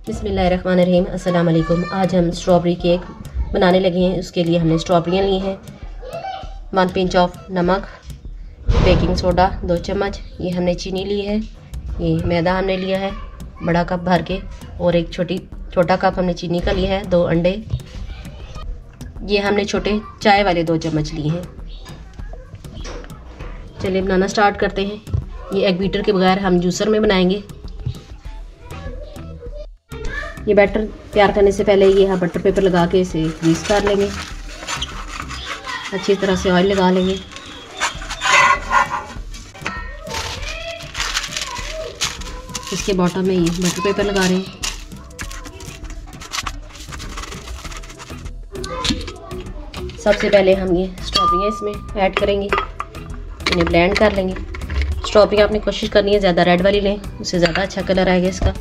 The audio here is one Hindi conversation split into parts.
बिस्मिल्लाहिर्रहमानिर्रहीम। अस्सलाम वालेकुम। आज हम स्ट्रॉबेरी केक बनाने लगे हैं। उसके लिए हमने स्ट्रॉबेरियाँ ली हैं, 1 पिंच ऑफ नमक, बेकिंग सोडा 2 चम्मच, ये हमने चीनी ली है, ये मैदा हमने लिया है बड़ा कप भर के, और एक छोटा कप हमने चीनी का लिया है, 2 अंडे, ये हमने छोटे चाय वाले 2 चम्मच लिए हैं। चलिए बनाना स्टार्ट करते हैं। ये एग बीटर के बगैर हम जूसर में बनाएंगे। ये बैटर तैयार करने से पहले ये हम बटर पेपर लगा के इसे ग्रीस कर लेंगे, अच्छी तरह से ऑयल लगा लेंगे। इसके बॉटम में ये बटर पेपर लगा रहे हैं। सबसे पहले हम ये स्ट्रॉबेरियाँ इसमें ऐड करेंगे, इन्हें ब्लेंड कर लेंगे। स्ट्रॉबेरियाँ आपने कोशिश करनी है ज़्यादा रेड वाली लें, उससे ज़्यादा अच्छा कलर आएगा इसका।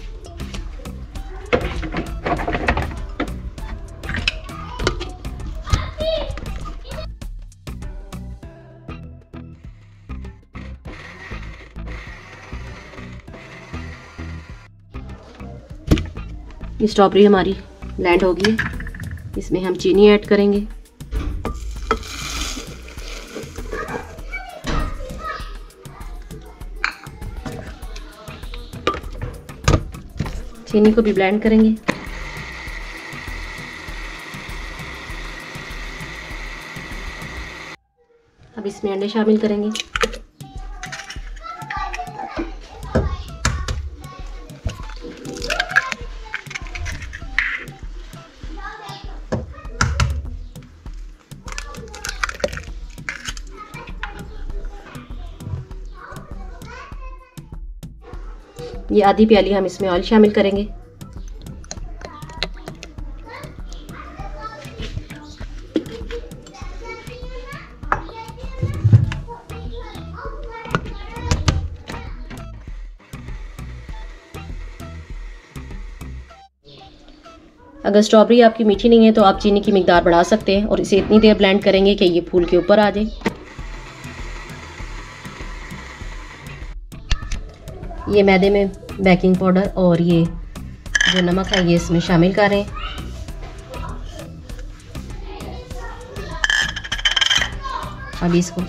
ये स्ट्रॉबेरी हमारी ब्लेंड हो गई है, इसमें हम चीनी ऐड करेंगे। चीनी को भी ब्लेंड करेंगे। अब इसमें अंडे शामिल करेंगे। ये आधी प्याली हम इसमें ऑयल शामिल करेंगे। अगर स्ट्रॉबेरी आपकी मीठी नहीं है तो आप चीनी की मिकदार बढ़ा सकते हैं, और इसे इतनी देर ब्लेंड करेंगे कि ये फूल के ऊपर आ जाए। ये मैदे में बेकिंग पाउडर और ये जो नमक है ये इसमें शामिल करें। अब इसको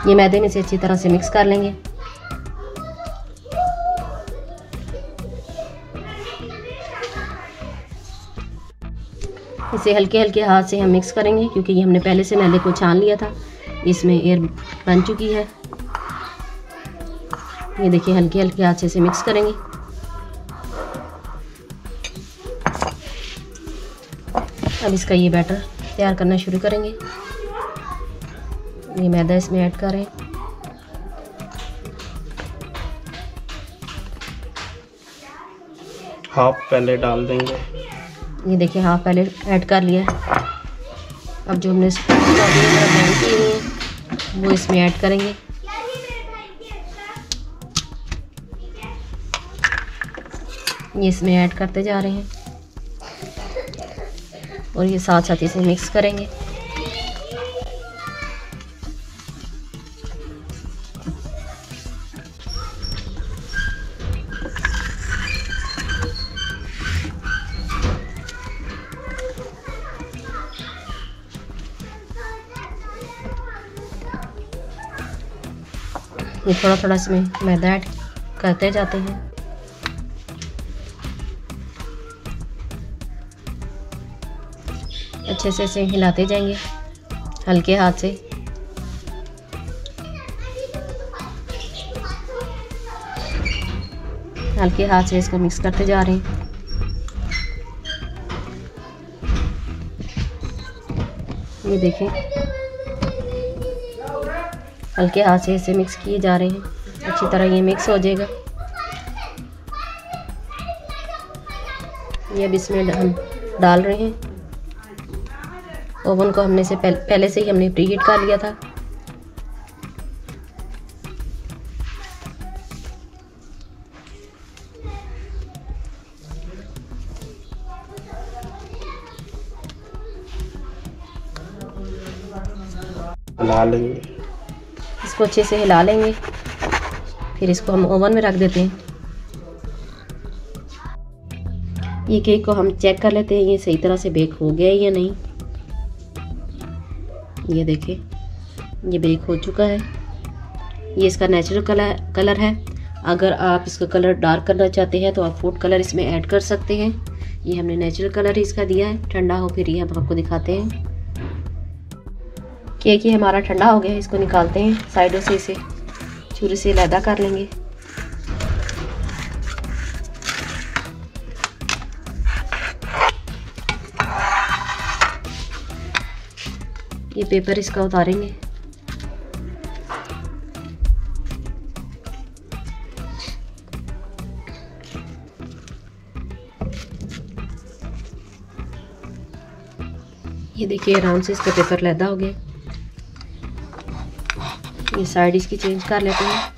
ये मैदे में से अच्छी तरह से मिक्स कर लेंगे। इसे हल्के हल्के हाथ से हम मिक्स करेंगे, क्योंकि ये हमने पहले से मैदे को छान लिया था, इसमें एयर बन चुकी है। ये देखिए हल्के हल्के हाथ से इसे मिक्स करेंगे। अब इसका ये बैटर तैयार करना शुरू करेंगे। ये मैदा इसमें ऐड करें। हाफ पहले डाल देंगे। ये देखिए हाफ पहले ऐड कर लिया है। अब जो हमने ब्लेंड की हुई है वो इसमें ऐड करेंगे। ये इसमें ऐड करते जा रहे हैं और ये साथ साथ इसे मिक्स करेंगे। ये थोड़ा थोड़ा इसमें मैदा ऐड करते जाते हैं। अच्छे से इसे हिलाते जाएंगे हल्के हाथ से। हल्के हाथ से इसको मिक्स करते जा रहे हैं। ये देखें हल्के हाथ से इसे मिक्स किए जा रहे हैं, अच्छी तरह ये मिक्स हो जाएगा। ये अब इसमें हम डाल रहे हैं। ओवन को हमने से पहले से ही हमने प्रीहीट कर लिया था। हिला लेंगे। इसको अच्छे से हिला लेंगे, फिर इसको हम ओवन में रख देते हैं। ये केक को हम चेक कर लेते हैं ये सही तरह से बेक हो गया है या नहीं। ये देखें, ये बेक हो चुका है। ये इसका नेचुरल कलर है। अगर आप इसका कलर डार्क करना चाहते हैं तो आप फूड कलर इसमें ऐड कर सकते हैं। ये हमने नेचुरल कलर ही इसका दिया है। ठंडा हो फिर ये हम आपको दिखाते हैं। केक ये हमारा ठंडा हो गया है, इसको निकालते हैं। साइडों से इसे छुरी से अलहदा कर लेंगे। ये पेपर इसका उतारेंगे। ये देखिए आराम से इसका पेपर लहदा हो गया। ये साइड इसकी चेंज कर लेते हैं।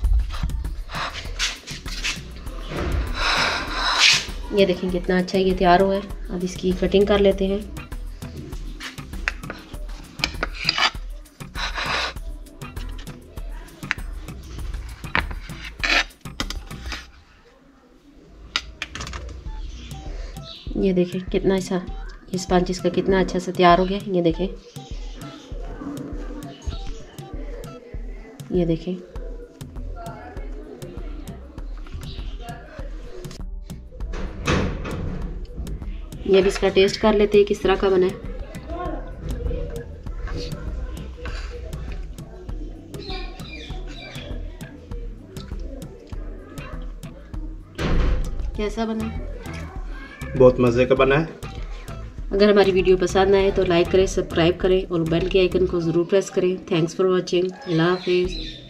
ये देखें कितना अच्छा ये तैयार हुआ है। अब इसकी कटिंग कर लेते हैं। ये देखें कितना अच्छा ये स्पंज इसका कितना अच्छा से तैयार हो गया। ये देखें, ये देखें। ये भी इसका टेस्ट कर लेते हैं किस तरह का बना है। कैसा बना है? बहुत मज़े का बना है। अगर हमारी वीडियो पसंद आए तो लाइक करें, सब्सक्राइब करें और बेल के आइकन को ज़रूर प्रेस करें। Thanks for watching. अल्लाह हाफिज़।